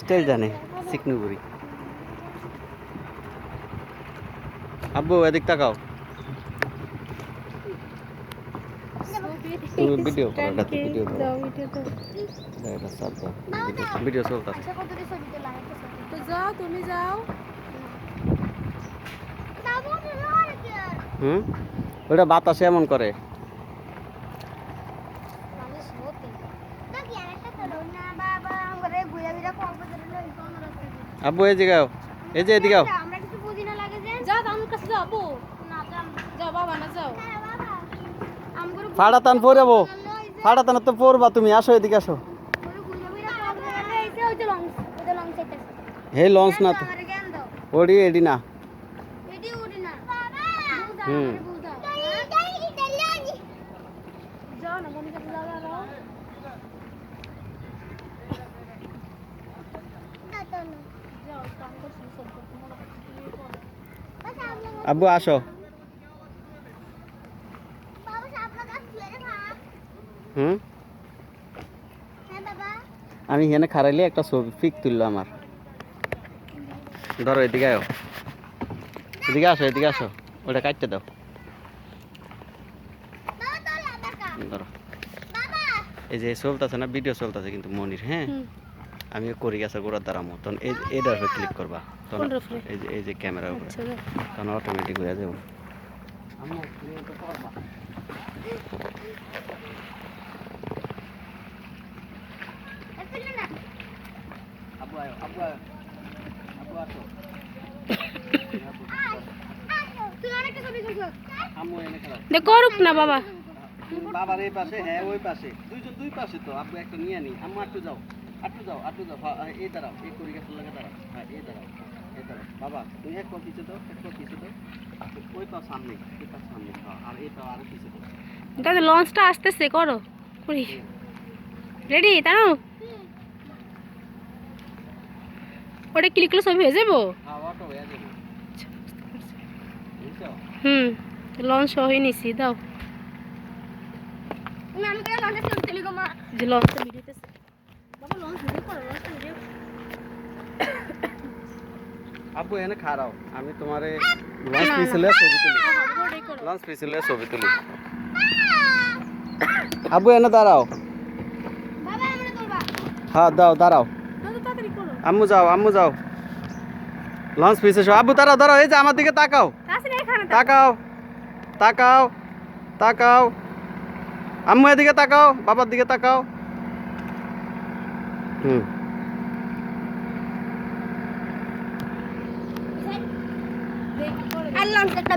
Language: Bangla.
স্টাইল জানে চিকনুগুড়ি। আব্বু এদিক তাকাও, তুমি ভিডিও করো, এটা তো ভিডিও করো, এটা সাব দাও, ভিডিও চলতেছে। তো যাও, তুমি যাও। ওটা বাতাসে এমন করে। আব্বু এই জায়গাও, এই যে এদিকে যাও, আমার কাছে যাও, আব্বু। যাও বাবা, না যাও। ফাড়া টান পড়াবো, ফাড়া টান তো পড়বা তুমি, আসো এদিকে আসো। হে লঞ্চ না তো, ওডি এডি না। হুম যাও না, মনে কাছে যাও। আব্বু আসো। আমি এখানে খারাইলে একটা ছবি পিক তুললো আমার। ধরো এদিকে আও, এদিকে আসো, এদিকে আসো, ওটা কাটতে দাও। ধরো, এই যে চলতেছে না, ভিডিও চলতেছে কিন্তু মনির, হ্যাঁ আমি করি গেছে গোড়ার দ্বারামো, তখন এইটার উপরে ক্লিক করবা, তখন এই যে ক্যামেরার উপরে, তখন অটোমেটিক হয়ে যাবো। করুক না বাবা। বাবার এই পাশে, হ্যাঁ ওই পাশে, দুইজন দুই পাশে তো। আব্বু একটা নিয়ে নি, আম্মু একটু যাও, একটু যাও, একটু যাও। এই দাঁড়াও, এই করি গাছের লাগে দাঁড়াও, হ্যাঁ এই দাঁড়াও, এই দাঁড়াও। বাবা তুমি এক পা পিছিয়ে দাও, এক পা পিছিয়ে দাও, ওই পা সামনে, এই পা সামনে, আর এই পা আরো পিছিয়ে দাও। দাদা লঞ্চটা আসতেছে, করো। রেডি তানো? ওটা ক্লিক করলে সব হয়ে যাবো। হ্যাঁ অটো হয়ে যাবে। বুঝছো? লঞ্চ হয়ে নিছি, দাও। যে লঞ্চটা ভিডিওতেছে। বাবা লঞ্চ ভিডিও করো, লঞ্চটা ভিডিও। আব্বু এখানে খাড়াও, আমি তোমারে লঞ্চ পিছলে ছবি তুলি, লঞ্চ পিছলে ছবি তুলি। আব্বু এনে দাঁড়াও, হ্যাঁ দাও দাঁড়াও। তাড়াতাড়ি করো। আম্মু যাও, আম্মু যাও, লঞ্চ পিছে আব্বু দাঁড়াও, দাঁড়াও, এই যে আমার দিকে তাকাও, তাকাও, তাকাও, তাকাও। আম্মু এদিকে তাকাও, বাবার দিকে তাকাও। আর লঞ্চ একটা